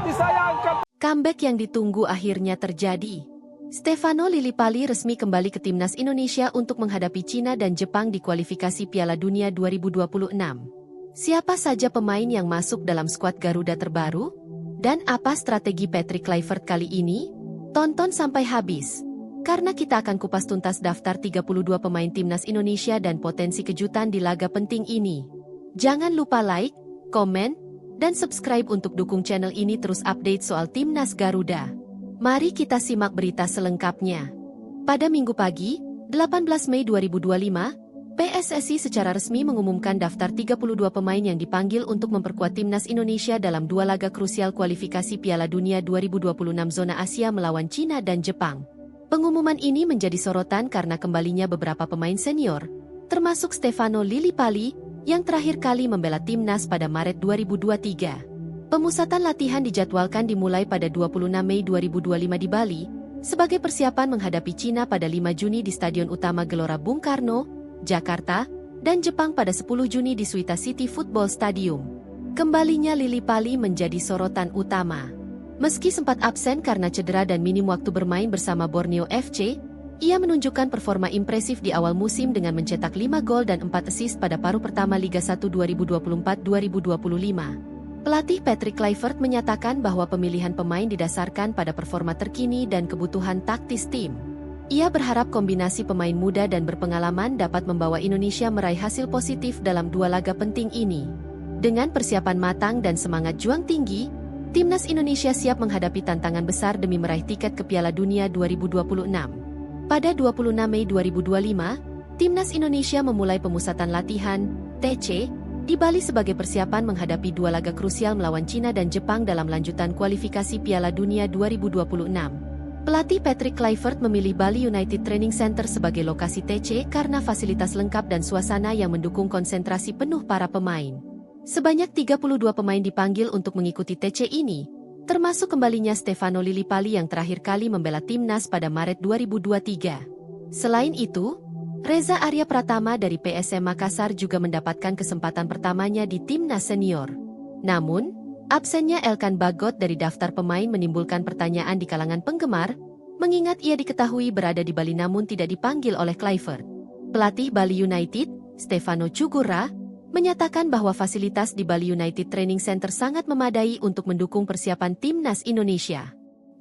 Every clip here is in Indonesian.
disayangkan. Comeback yang ditunggu akhirnya terjadi. Stefano Lillipali resmi kembali ke timnas Indonesia untuk menghadapi Cina dan Jepang di kualifikasi Piala Dunia 2026. Siapa saja pemain yang masuk dalam skuad Garuda terbaru? Dan apa strategi Patrick Kluivert kali ini? Tonton sampai habis. Karena kita akan kupas tuntas daftar 32 pemain timnas Indonesia dan potensi kejutan di laga penting ini. Jangan lupa like, komen, dan subscribe untuk dukung channel ini terus update soal timnas Garuda. Mari kita simak berita selengkapnya. Pada Minggu pagi, 18 Mei 2025, PSSI secara resmi mengumumkan daftar 32 pemain yang dipanggil untuk memperkuat timnas Indonesia dalam dua laga krusial kualifikasi Piala Dunia 2026 zona Asia melawan Cina dan Jepang. Pengumuman ini menjadi sorotan karena kembalinya beberapa pemain senior, termasuk Stefano Lillipali, yang terakhir kali membela timnas pada Maret 2023. Pemusatan latihan dijadwalkan dimulai pada 26 Mei 2025 di Bali, sebagai persiapan menghadapi Cina pada 5 Juni di Stadion Utama Gelora Bung Karno, Jakarta, dan Jepang pada 10 Juni di Suita City Football Stadium. Kembalinya Lillipali menjadi sorotan utama. Meski sempat absen karena cedera dan minim waktu bermain bersama Borneo FC, ia menunjukkan performa impresif di awal musim dengan mencetak 5 gol dan 4 assist pada paruh pertama Liga 1 2024-2025. Pelatih Patrick Kluivert menyatakan bahwa pemilihan pemain didasarkan pada performa terkini dan kebutuhan taktis tim. Ia berharap kombinasi pemain muda dan berpengalaman dapat membawa Indonesia meraih hasil positif dalam dua laga penting ini. Dengan persiapan matang dan semangat juang tinggi, timnas Indonesia siap menghadapi tantangan besar demi meraih tiket ke Piala Dunia 2026. Pada 26 Mei 2025, timnas Indonesia memulai pemusatan latihan (TC) di Bali sebagai persiapan menghadapi dua laga krusial melawan Cina dan Jepang dalam lanjutan kualifikasi Piala Dunia 2026. Pelatih Patrick Kluivert memilih Bali United Training Center sebagai lokasi TC karena fasilitas lengkap dan suasana yang mendukung konsentrasi penuh para pemain. Sebanyak 32 pemain dipanggil untuk mengikuti TC ini, termasuk kembalinya Stefano Lillipali yang terakhir kali membela timnas pada Maret 2023. Selain itu, Reza Arya Pratama dari PSM Makassar juga mendapatkan kesempatan pertamanya di timnas senior. Namun, absennya Elkan Bagot dari daftar pemain menimbulkan pertanyaan di kalangan penggemar, mengingat ia diketahui berada di Bali namun tidak dipanggil oleh Kluivert. Pelatih Bali United, Stefano Cugurra, menyatakan bahwa fasilitas di Bali United Training Center sangat memadai untuk mendukung persiapan timnas Indonesia.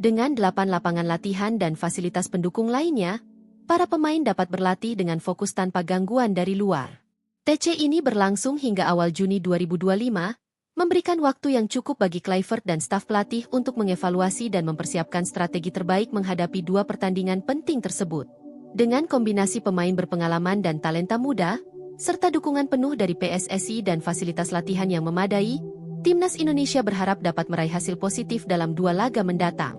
Dengan 8 lapangan latihan dan fasilitas pendukung lainnya, para pemain dapat berlatih dengan fokus tanpa gangguan dari luar. TC ini berlangsung hingga awal Juni 2025, memberikan waktu yang cukup bagi Kluivert dan staf pelatih untuk mengevaluasi dan mempersiapkan strategi terbaik menghadapi dua pertandingan penting tersebut. Dengan kombinasi pemain berpengalaman dan talenta muda, serta dukungan penuh dari PSSI dan fasilitas latihan yang memadai, timnas Indonesia berharap dapat meraih hasil positif dalam dua laga mendatang.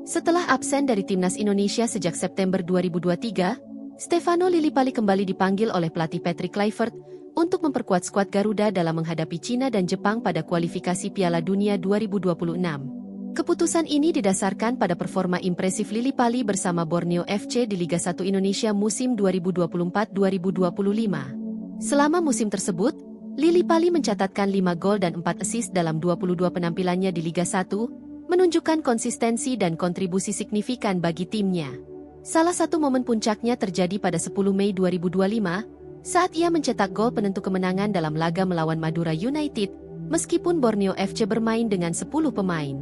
Setelah absen dari timnas Indonesia sejak September 2023, Stefano Lillipali kembali dipanggil oleh pelatih Patrick Kluivert untuk memperkuat skuad Garuda dalam menghadapi Cina dan Jepang pada kualifikasi Piala Dunia 2026. Keputusan ini didasarkan pada performa impresif Lillipali bersama Borneo FC di Liga 1 Indonesia musim 2024-2025. Selama musim tersebut, Lillipali mencatatkan 5 gol dan 4 assist dalam 22 penampilannya di Liga 1, menunjukkan konsistensi dan kontribusi signifikan bagi timnya. Salah satu momen puncaknya terjadi pada 10 Mei 2025, saat ia mencetak gol penentu kemenangan dalam laga melawan Madura United, meskipun Borneo FC bermain dengan 10 pemain.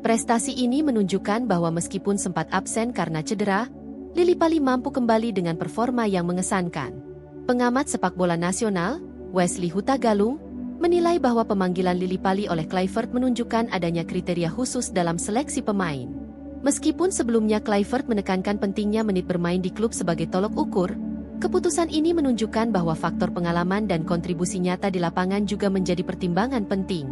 Prestasi ini menunjukkan bahwa meskipun sempat absen karena cedera, Lillipali mampu kembali dengan performa yang mengesankan. Pengamat sepak bola nasional, Wesley Hutagalung, menilai bahwa pemanggilan Lillipali oleh Kluivert menunjukkan adanya kriteria khusus dalam seleksi pemain. Meskipun sebelumnya Kluivert menekankan pentingnya menit bermain di klub sebagai tolok ukur, keputusan ini menunjukkan bahwa faktor pengalaman dan kontribusi nyata di lapangan juga menjadi pertimbangan penting.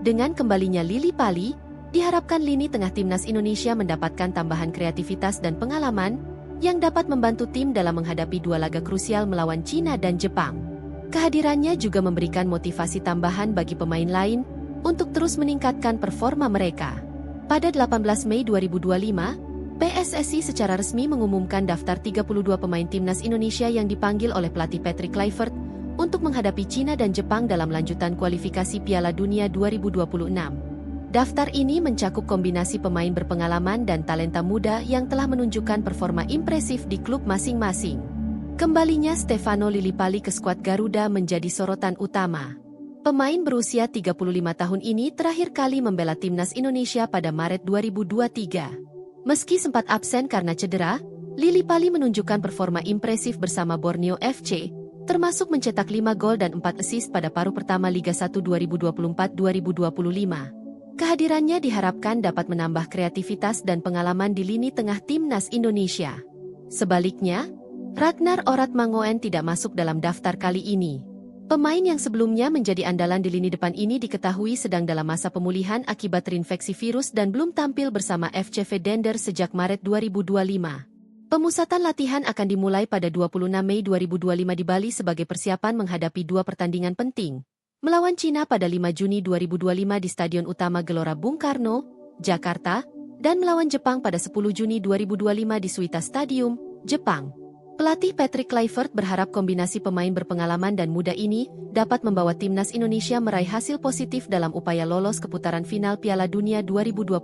Dengan kembalinya Lillipali, diharapkan lini tengah timnas Indonesia mendapatkan tambahan kreativitas dan pengalaman, yang dapat membantu tim dalam menghadapi dua laga krusial melawan Cina dan Jepang. Kehadirannya juga memberikan motivasi tambahan bagi pemain lain untuk terus meningkatkan performa mereka. Pada 18 Mei 2025, PSSI secara resmi mengumumkan daftar 32 pemain timnas Indonesia yang dipanggil oleh pelatih Patrick Kluivert untuk menghadapi Cina dan Jepang dalam lanjutan kualifikasi Piala Dunia 2026. Daftar ini mencakup kombinasi pemain berpengalaman dan talenta muda yang telah menunjukkan performa impresif di klub masing-masing. Kembalinya Stefano Lillipali ke skuad Garuda menjadi sorotan utama. Pemain berusia 35 tahun ini terakhir kali membela timnas Indonesia pada Maret 2023. Meski sempat absen karena cedera, Lillipali menunjukkan performa impresif bersama Borneo FC, termasuk mencetak 5 gol dan 4 assist pada paruh pertama Liga 1 2024-2025. Kehadirannya diharapkan dapat menambah kreativitas dan pengalaman di lini tengah timnas Indonesia. Sebaliknya, Ragnar Oratmangoen tidak masuk dalam daftar kali ini. Pemain yang sebelumnya menjadi andalan di lini depan ini diketahui sedang dalam masa pemulihan akibat terinfeksi virus dan belum tampil bersama FC Vedender sejak Maret 2025. Pemusatan latihan akan dimulai pada 26 Mei 2025 di Bali sebagai persiapan menghadapi 2 pertandingan penting. Melawan Cina pada 5 Juni 2025 di Stadion Utama Gelora Bung Karno, Jakarta, dan melawan Jepang pada 10 Juni 2025 di Suita Stadium, Jepang. Pelatih Patrick Kluivert berharap kombinasi pemain berpengalaman dan muda ini dapat membawa timnas Indonesia meraih hasil positif dalam upaya lolos ke putaran final Piala Dunia 2026.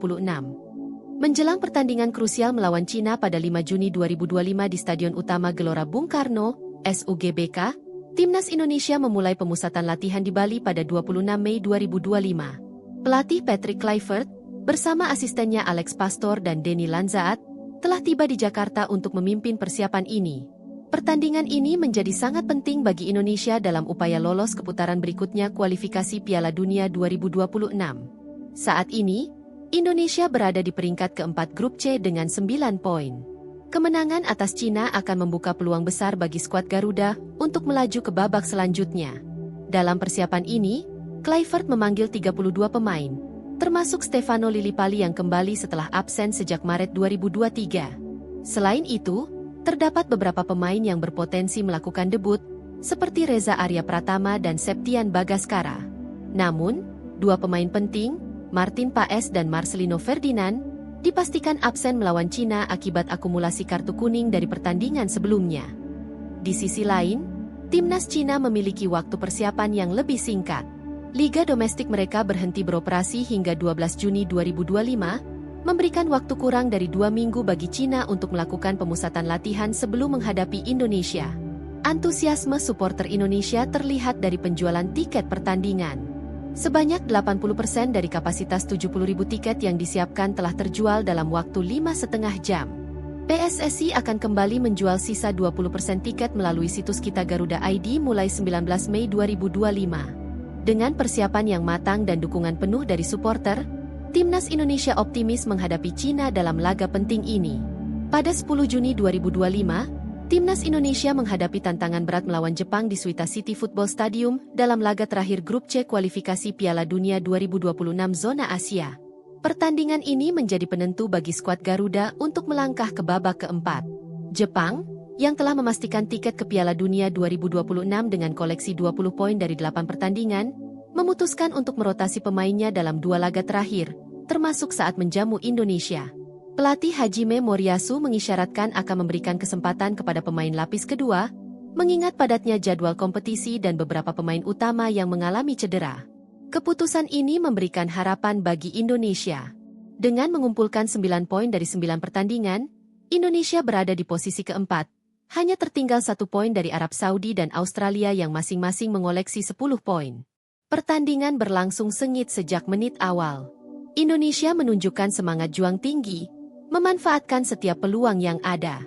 Menjelang pertandingan krusial melawan Cina pada 5 Juni 2025 di Stadion Utama Gelora Bung Karno, SUGBK, timnas Indonesia memulai pemusatan latihan di Bali pada 26 Mei 2025. Pelatih Patrick Kluivert, bersama asistennya Alex Pastor dan Denny Lanzaat, telah tiba di Jakarta untuk memimpin persiapan ini. Pertandingan ini menjadi sangat penting bagi Indonesia dalam upaya lolos ke putaran berikutnya kualifikasi Piala Dunia 2026. Saat ini, Indonesia berada di peringkat keempat grup C dengan 9 poin. Kemenangan atas Cina akan membuka peluang besar bagi skuad Garuda untuk melaju ke babak selanjutnya. Dalam persiapan ini, Kluivert memanggil 32 pemain, termasuk Stefano Lillipali yang kembali setelah absen sejak Maret 2023. Selain itu, terdapat beberapa pemain yang berpotensi melakukan debut, seperti Reza Arya Pratama dan Septian Bagaskara. Namun, 2 pemain penting, Martin Paes dan Marcelino Ferdinand, dipastikan absen melawan Cina akibat akumulasi kartu kuning dari pertandingan sebelumnya. Di sisi lain, timnas Cina memiliki waktu persiapan yang lebih singkat. Liga domestik mereka berhenti beroperasi hingga 12 Juni 2025, memberikan waktu kurang dari 2 minggu bagi Cina untuk melakukan pemusatan latihan sebelum menghadapi Indonesia. Antusiasme supporter Indonesia terlihat dari penjualan tiket pertandingan. Sebanyak 80% dari kapasitas 70.000 tiket yang disiapkan telah terjual dalam waktu 5,5 jam. PSSI akan kembali menjual sisa 20% tiket melalui situs Kita Garuda ID mulai 19 Mei 2025. Dengan persiapan yang matang dan dukungan penuh dari supporter, timnas Indonesia optimis menghadapi Cina dalam laga penting ini. Pada 10 Juni 2025, timnas Indonesia menghadapi tantangan berat melawan Jepang di Suita City Football Stadium dalam laga terakhir grup C kualifikasi Piala Dunia 2026 zona Asia. Pertandingan ini menjadi penentu bagi skuad Garuda untuk melangkah ke babak keempat. Jepang, yang telah memastikan tiket ke Piala Dunia 2026 dengan koleksi 20 poin dari 8 pertandingan, memutuskan untuk merotasi pemainnya dalam 2 laga terakhir, termasuk saat menjamu Indonesia. Pelatih Hajime Moriyasu mengisyaratkan akan memberikan kesempatan kepada pemain lapis kedua, mengingat padatnya jadwal kompetisi dan beberapa pemain utama yang mengalami cedera. Keputusan ini memberikan harapan bagi Indonesia. Dengan mengumpulkan 9 poin dari 9 pertandingan, Indonesia berada di posisi keempat, hanya tertinggal 1 poin dari Arab Saudi dan Australia yang masing-masing mengoleksi 10 poin. Pertandingan berlangsung sengit sejak menit awal. Indonesia menunjukkan semangat juang tinggi, memanfaatkan setiap peluang yang ada.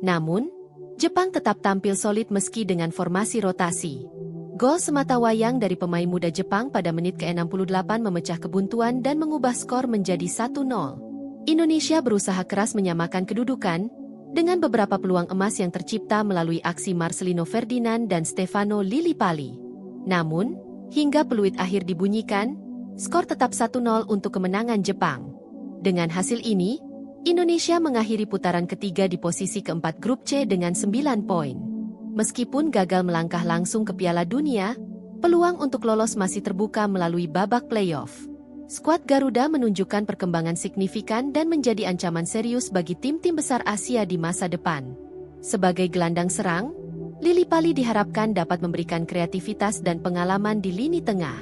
Namun, Jepang tetap tampil solid meski dengan formasi rotasi. Gol sematawayang dari pemain muda Jepang pada menit ke-68 memecah kebuntuan dan mengubah skor menjadi 1-0. Indonesia berusaha keras menyamakan kedudukan, dengan beberapa peluang emas yang tercipta melalui aksi Marcelino Ferdinand dan Stefano Lillipali. Namun, hingga peluit akhir dibunyikan, skor tetap 1-0 untuk kemenangan Jepang. Dengan hasil ini, Indonesia mengakhiri putaran ketiga di posisi keempat grup C dengan 9 poin. Meskipun gagal melangkah langsung ke Piala Dunia, peluang untuk lolos masih terbuka melalui babak playoff. Skuad Garuda menunjukkan perkembangan signifikan dan menjadi ancaman serius bagi tim-tim besar Asia di masa depan. Sebagai gelandang serang, Lillipali diharapkan dapat memberikan kreativitas dan pengalaman di lini tengah.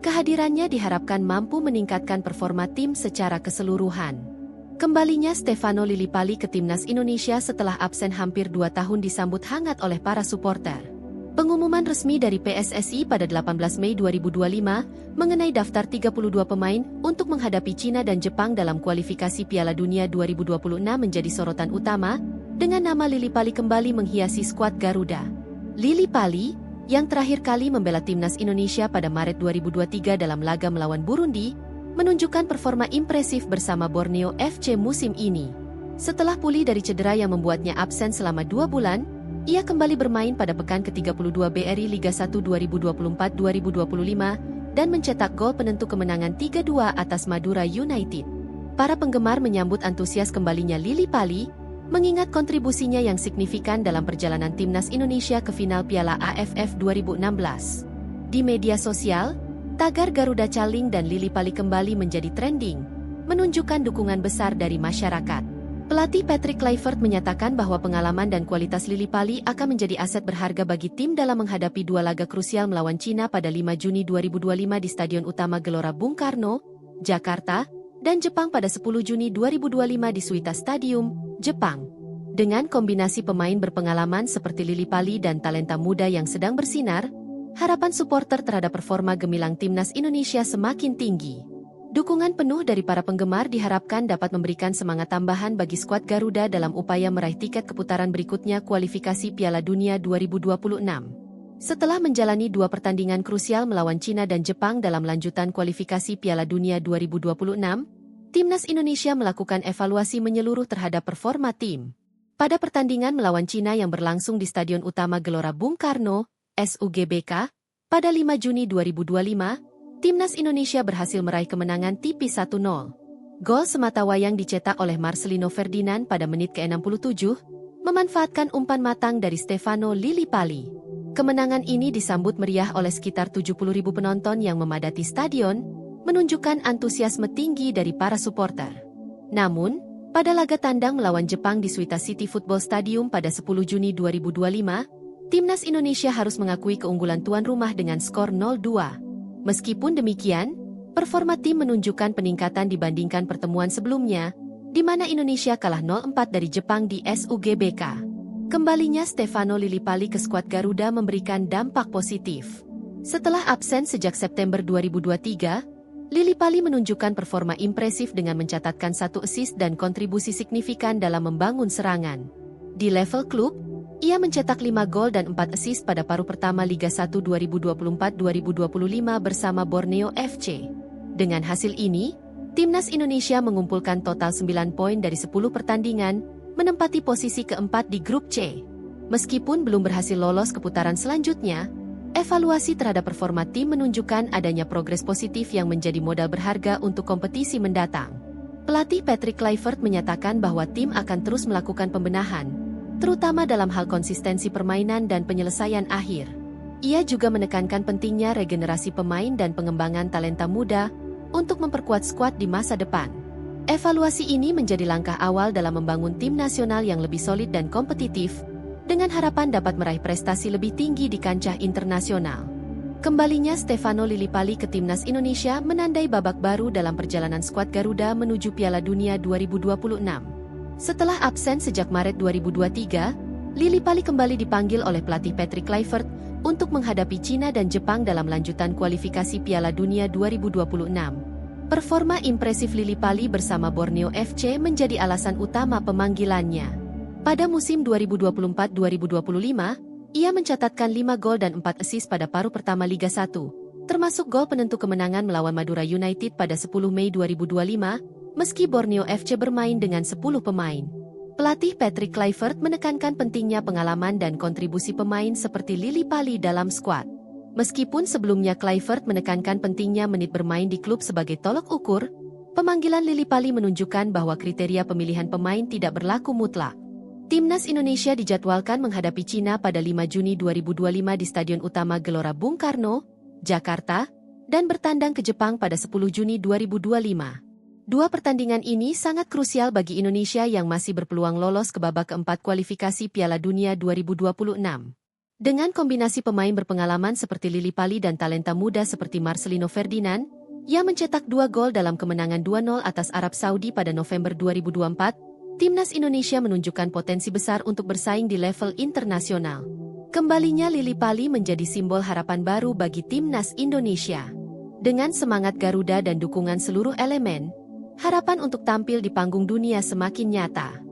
Kehadirannya diharapkan mampu meningkatkan performa tim secara keseluruhan. Kembalinya Stefano Lillipali ke timnas Indonesia setelah absen hampir 2 tahun disambut hangat oleh para supporter. Pengumuman resmi dari PSSI pada 18 Mei 2025 mengenai daftar 32 pemain untuk menghadapi Cina dan Jepang dalam kualifikasi Piala Dunia 2026 menjadi sorotan utama, dengan nama Lillipali kembali menghiasi skuad Garuda. Lillipali, yang terakhir kali membela timnas Indonesia pada Maret 2023 dalam laga melawan Burundi, menunjukkan performa impresif bersama Borneo FC musim ini. Setelah pulih dari cedera yang membuatnya absen selama 2 bulan, ia kembali bermain pada pekan ke-32 BRI Liga 1 2024-2025 dan mencetak gol penentu kemenangan 3-2 atas Madura United. Para penggemar menyambut antusias kembalinya Lillipali, mengingat kontribusinya yang signifikan dalam perjalanan timnas Indonesia ke final Piala AFF 2016. Di media sosial, tagar Garuda Caling dan Lillipali kembali menjadi trending, menunjukkan dukungan besar dari masyarakat. Pelatih Patrick Kluivert menyatakan bahwa pengalaman dan kualitas Lillipali akan menjadi aset berharga bagi tim dalam menghadapi 2 laga krusial melawan Cina pada 5 Juni 2025 di Stadion Utama Gelora Bung Karno, Jakarta, dan Jepang pada 10 Juni 2025 di Suita Stadium, Jepang. Dengan kombinasi pemain berpengalaman seperti Lillipali dan talenta muda yang sedang bersinar, harapan supporter terhadap performa gemilang timnas Indonesia semakin tinggi. Dukungan penuh dari para penggemar diharapkan dapat memberikan semangat tambahan bagi skuad Garuda dalam upaya meraih tiket keputaran berikutnya kualifikasi Piala Dunia 2026. Setelah menjalani 2 pertandingan krusial melawan Cina dan Jepang dalam lanjutan kualifikasi Piala Dunia 2026, timnas Indonesia melakukan evaluasi menyeluruh terhadap performa tim. Pada pertandingan melawan Cina yang berlangsung di Stadion Utama Gelora Bung Karno, SUGBK, pada 5 Juni 2025, timnas Indonesia berhasil meraih kemenangan tipis 1-0. Gol sematawayang dicetak oleh Marcelino Ferdinand pada menit ke-67, memanfaatkan umpan matang dari Stefano Lillipali. Kemenangan ini disambut meriah oleh sekitar 70.000 penonton yang memadati stadion, menunjukkan antusiasme tinggi dari para supporter. Namun, pada laga tandang melawan Jepang di Suita City Football Stadium pada 10 Juni 2025, timnas Indonesia harus mengakui keunggulan tuan rumah dengan skor 0-2. Meskipun demikian, performa tim menunjukkan peningkatan dibandingkan pertemuan sebelumnya, di mana Indonesia kalah 0-4 dari Jepang di SUGBK. Kembalinya Stefano Lillipali ke skuad Garuda memberikan dampak positif. Setelah absen sejak September 2023, Lillipali menunjukkan performa impresif dengan mencatatkan 1 assist dan kontribusi signifikan dalam membangun serangan. Di level klub, ia mencetak 5 gol dan 4 assist pada paruh pertama Liga 1 2024-2025 bersama Borneo FC. Dengan hasil ini, timnas Indonesia mengumpulkan total 9 poin dari 10 pertandingan, menempati posisi keempat di grup C. Meskipun belum berhasil lolos ke putaran selanjutnya, evaluasi terhadap performa tim menunjukkan adanya progres positif yang menjadi modal berharga untuk kompetisi mendatang. Pelatih Patrick Kluivert menyatakan bahwa tim akan terus melakukan pembenahan, terutama dalam hal konsistensi permainan dan penyelesaian akhir. Ia juga menekankan pentingnya regenerasi pemain dan pengembangan talenta muda untuk memperkuat skuad di masa depan. Evaluasi ini menjadi langkah awal dalam membangun tim nasional yang lebih solid dan kompetitif, dengan harapan dapat meraih prestasi lebih tinggi di kancah internasional. Kembalinya Stefano Lillipali ke timnas Indonesia menandai babak baru dalam perjalanan skuad Garuda menuju Piala Dunia 2026. Setelah absen sejak Maret 2023, Lillipali kembali dipanggil oleh pelatih Patrick Kluivert untuk menghadapi Cina dan Jepang dalam lanjutan kualifikasi Piala Dunia 2026. Performa impresif Lillipali bersama Borneo FC menjadi alasan utama pemanggilannya. Pada musim 2024-2025, ia mencatatkan 5 gol dan 4 assist pada paruh pertama Liga 1, termasuk gol penentu kemenangan melawan Madura United pada 10 Mei 2025, meski Borneo FC bermain dengan 10 pemain. Pelatih Patrick Kluivert menekankan pentingnya pengalaman dan kontribusi pemain seperti Lillipali dalam skuad. Meskipun sebelumnya Kluivert menekankan pentingnya menit bermain di klub sebagai tolok ukur, pemanggilan Lillipali menunjukkan bahwa kriteria pemilihan pemain tidak berlaku mutlak. Timnas Indonesia dijadwalkan menghadapi Cina pada 5 Juni 2025 di Stadion Utama Gelora Bung Karno, Jakarta, dan bertandang ke Jepang pada 10 Juni 2025. 2 pertandingan ini sangat krusial bagi Indonesia yang masih berpeluang lolos ke babak keempat kualifikasi Piala Dunia 2026. Dengan kombinasi pemain berpengalaman seperti Lily Pali dan talenta muda seperti Marcelino Ferdinand, ia mencetak 2 gol dalam kemenangan 2-0 atas Arab Saudi pada November 2024, timnas Indonesia menunjukkan potensi besar untuk bersaing di level internasional. Kembalinya Lily Pali menjadi simbol harapan baru bagi timnas Indonesia. Dengan semangat Garuda dan dukungan seluruh elemen, harapan untuk tampil di panggung dunia semakin nyata.